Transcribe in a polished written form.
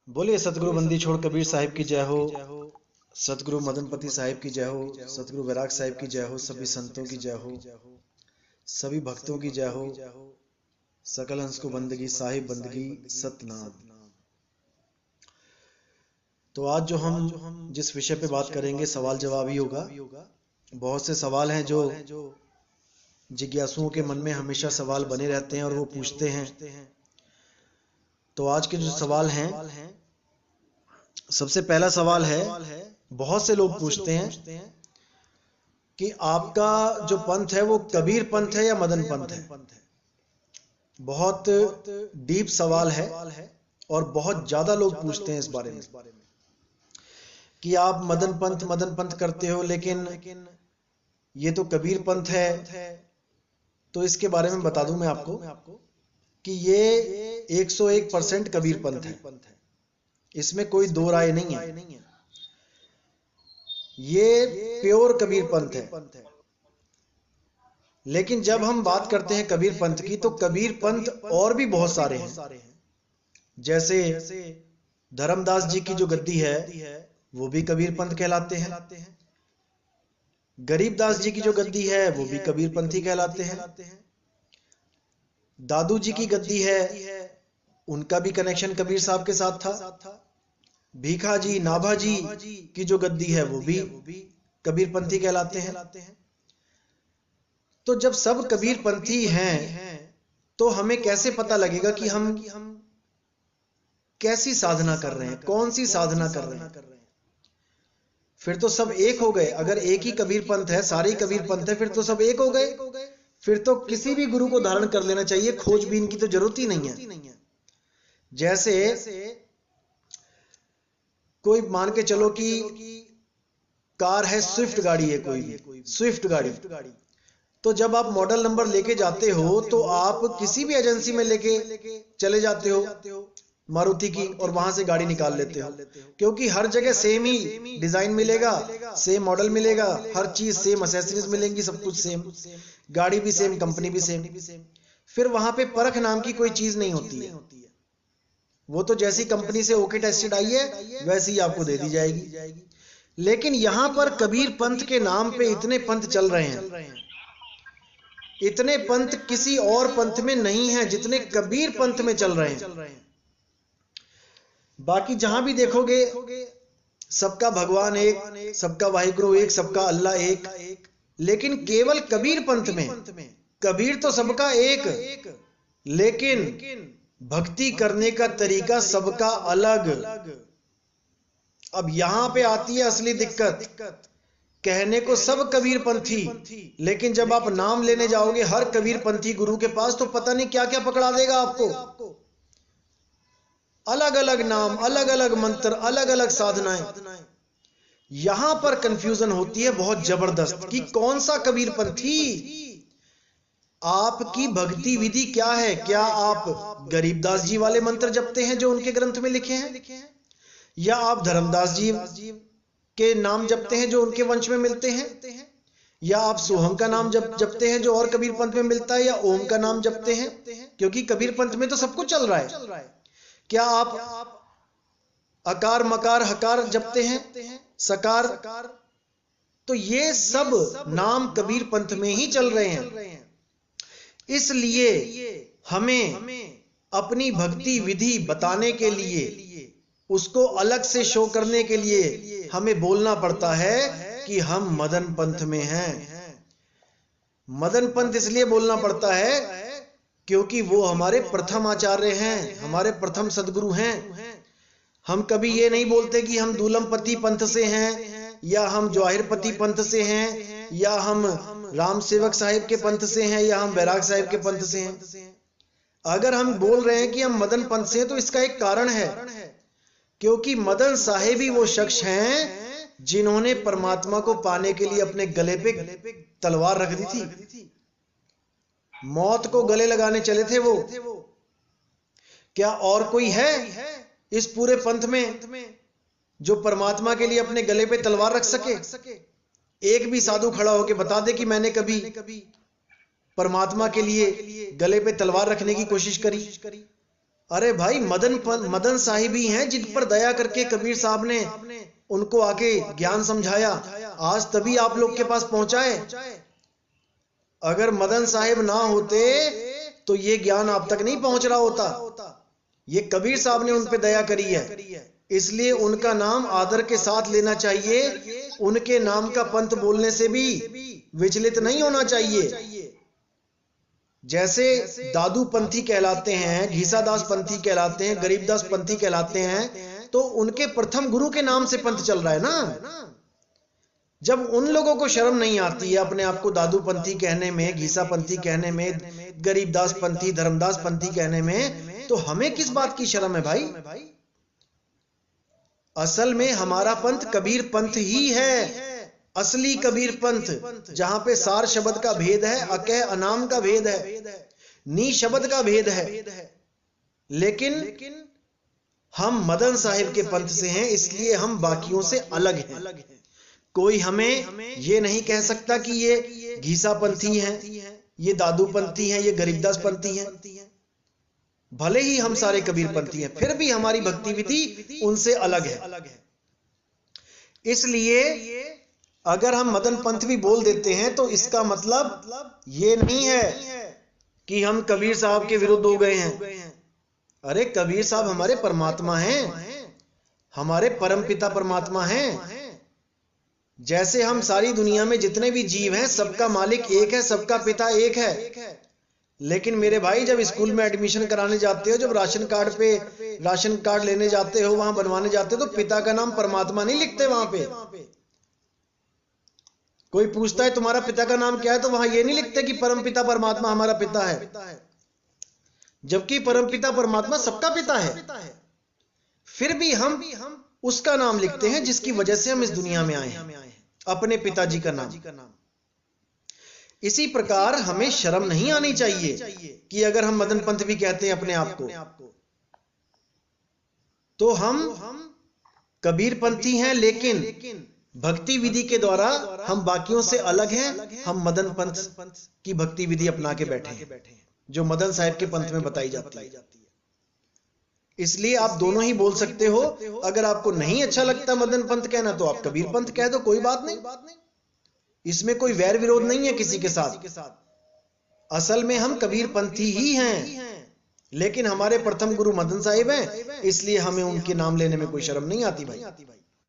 बोलिए सतगुरु बंदी छोड़ कबीर साहिब की जय हो। सतगुरु मदनपति साहिब की जय हो। सतगुरु वैराग साहिब की जय हो। सभी संतों की जय हो। सभी भक्तों की जय हो। सकल हंस को बंदगी साहिब बंदगी सतनाम। तो आज जो हम जिस विषय पे बात करेंगे सवाल जवाब ही होगा। बहुत से सवाल हैं जो जिज्ञासुओं के मन में हमेशा सवाल बने रहते हैं और वो पूछते हैं। तो आज के जो सवाल हैं, सबसे पहला सवाल है, बहुत से लोग पूछते हैं कि आपका जो पंथ है वो कबीर पंथ है या मदन पंथ है। बहुत डीप सवाल है और बहुत ज्यादा लोग पूछते हैं इस बारे में कि आप मदन पंथ करते हो, लेकिन ये तो कबीर पंथ है। तो इसके बारे में बता दूं मैं आपको कि ये 101% कबीर पंथ है, इसमें कोई दो राय नहीं है। ये प्योर कबीर पंथ है। लेकिन जब हम बात करते हैं कबीर पंथ की, तो कबीर पंथ और भी बहुत सारे हैं। जैसे धर्मदास जी की जो गद्दी है वो भी कबीर पंथ कहलाते हैं। गरीबदास जी की जो गद्दी है वो भी कबीर पंथी कहलाते हैं। दादू जी की गद्दी है, उनका भी कनेक्शन कबीर साहब के साथ था। भीखा जी नाभा जी की जो गद्दी है वो भी कबीर पंथी कहलाते हैं। तो जब सब कबीर पंथी हैं तो हमें कैसे पता लगेगा कि हम कैसी साधना कर रहे हैं, कौन सी साधना कर रहे हैं। फिर तो सब एक हो गए। अगर एक ही कबीर पंथ है, सारे कबीर पंथ है, फिर तो सब एक हो गए। फिर तो किसी भी गुरु को धारण कर लेना चाहिए, खोजबीन की तो जरूरत ही नहीं है। जैसे कोई मान के चलो कि कार है, स्विफ्ट गाड़ी है, कोई स्विफ्ट गाड़ी। तो जब आप मॉडल नंबर लेके जाते हो तो आप किसी भी एजेंसी में लेके चले जाते हो मारुति की, और वहां से गाड़ी निकाल लेते हो, क्योंकि हर जगह सेम ही डिजाइन मिलेगा, सेम मॉडल मिलेगा, हर चीज सेम, एक्सेसरीज मिलेंगी, सब कुछ सेम, गाड़ी भी सेम, कंपनी भी सेम। फिर वहां पे परख नाम की कोई चीज नहीं होती है। वो तो जैसी कंपनी से ओके टेस्टेड आई है वैसी ही आपको दे दी जाएगी। लेकिन यहां पर कबीर पंथ के नाम पे इतने पंथ चल रहे हैं, इतने पंथ किसी और पंथ में नहीं है जितने कबीर पंथ में चल रहे हैं। बाकी जहां भी देखोगे सबका भगवान एक, सबका वाहिगुरु एक, सबका अल्लाह एक, लेकिन केवल कबीर पंथ में कबीर तो सबका एक, लेकिन भक्ति करने का तरीका सबका अलग। अब यहां पे आती है असली दिक्कत। कहने को सब कबीर पंथी, लेकिन जब आप नाम लेने जाओगे हर कबीर पंथी गुरु के पास, तो पता नहीं क्या क्या पकड़ा देगा आपको। अलग अलग नाम, अलग अलग मंत्र, अलग अलग साधनाएं। यहां पर कंफ्यूजन होती है बहुत जबरदस्त कि कौन सा कबीर पंथी, आपकी भक्ति विधि क्या है। क्या आप गरीबदास जी वाले मंत्र जपते हैं जो उनके ग्रंथ में लिखे हैं, या आप धर्मदास जी के नाम जपते हैं जो उनके वंश में मिलते हैं, या आप सोहम का नाम जपते हैं जो और कबीर पंथ में मिलता है, या ओम का नाम जपते हैं, क्योंकि कबीर पंथ में तो सब कुछ चल रहा है। क्या आप अकार मकार हकार जपते हैं, सकार? तो ये सब नाम कबीर पंथ में ही चल रहे हैं। इसलिए हमें अपनी भक्ति विधि बताने के लिए, उसको अलग से शो करने के लिए हमें बोलना पड़ता है कि हम मदन पंथ में हैं। मदन पंथ इसलिए बोलना पड़ता है क्योंकि वो हमारे प्रथम आचार्य हैं, हमारे प्रथम सदगुरु हैं। हम कभी ये नहीं बोलते कि हम दूलमपति पंथ से हैं, या हम जवाहिरपति पंथ से हैं, या हम राम सेवक साहिब के पंथ से हैं, या हम वैराग साहिब के पंथ से हैं। अगर हम बोल रहे हैं कि हम मदन पंथ से हैं तो इसका एक कारण है, क्योंकि मदन साहिब ही वो शख्स हैं जिन्होंने परमात्मा को पाने के लिए अपने गले पे तलवार रख दी थी। मौत को गले लगाने चले थे वो। क्या और कोई है इस पूरे पंथ में जो परमात्मा के लिए अपने गले पे तलवार रख सके? एक भी साधु खड़ा होकर बता दे कि मैंने कभी परमात्मा के लिए गले पे तलवार रखने की कोशिश करी। अरे भाई मदन साहिब ही हैं जिन पर दया करके कबीर साहब ने उनको आके ज्ञान समझाया, आज तभी आप लोग के पास पहुंचा है। अगर मदन साहिब ना होते तो ये ज्ञान आप तक नहीं पहुंच रहा होता। ये कबीर साहब ने उन पे दया करी है, इसलिए उनका नाम आदर के साथ लेना चाहिए। उनके नाम का पंथ बोलने से भी विचलित नहीं होना चाहिए। जैसे दादू पंथी कहलाते हैं, घीसादास पंथी कहलाते हैं, गरीबदास पंथी कहलाते हैं, तो उनके प्रथम गुरु के नाम से पंथ चल रहा है ना। जब उन लोगों को शर्म नहीं आती है अपने आप को दादू पंथी कहने में, घीसा पंथी कहने में, गरीबदास पंथी, धर्मदास पंथी कहने में, तो हमें किस बात की शर्म है भाई। असल में हमारा पंथ कबीर पंथ ही है, असली कबीर पंथ, जहां पे सार शब्द का भेद है, अकह अनाम का भेद है, नी शब्द का भेद है। लेकिन हम मदन साहिब के पंथ से हैं, इसलिए हम बाकियों से अलग हैं। कोई हमें ये नहीं कह सकता कि ये घीसा पंथी हैं, ये दादू पंथी हैं, ये गरीबदास पंथी हैं। भले ही हम सारे कबीर पंथी हैं, फिर भी हमारी भक्ति विधि उनसे अलग है। इसलिए अगर हम मदन पंथ भी बोल देते हैं तो इसका मतलब ये नहीं है कि हम कबीर साहब के विरुद्ध हो गए हैं। अरे कबीर साहब हमारे परमात्मा हैं, हमारे परमपिता परमात्मा हैं। जैसे हम सारी दुनिया में जितने भी जीव हैं, सबका मालिक एक है, सबका पिता एक है। लेकिन मेरे भाई, जब स्कूल में एडमिशन कराने जाते हो, जब राशन कार्ड लेने जाते हो, वहां बनवाने जाते हो, तो पिता का नाम परमात्मा नहीं लिखते। वहां पे कोई पूछता है तुम्हारा पिता का नाम क्या है, तो वहां ये नहीं लिखते कि परम पिता परमात्मा हमारा पिता है, जबकि परम पिता परमात्मा सबका पिता है। फिर भी हम उसका नाम लिखते हैं जिसकी वजह से हम इस दुनिया में आए हैं, अपने पिताजी का नाम। इसी प्रकार हमें शर्म नहीं आनी चाहिए कि अगर हम मदन पंथ भी कहते हैं अपने आप को, तो हम कबीर पंथी हैं, लेकिन भक्ति विधि के द्वारा हम बाकियों से अलग हैं। हम मदन पंथ की भक्ति विधि अपना के बैठे हैं, जो मदन साहिब के पंथ में बताई जाती है। इसलिए आप दोनों ही बोल सकते हो। अगर आपको नहीं अच्छा लगता मदन पंथ कहना, तो आप कबीर पंथ कह दो, कोई बात नहीं। इसमें कोई वैर विरोध नहीं है किसी के साथ। असल में हम कबीर पंथी ही हैं, लेकिन हमारे प्रथम गुरु मदन साहिब हैं, इसलिए हमें उनके नाम लेने में कोई शर्म नहीं आती भाई।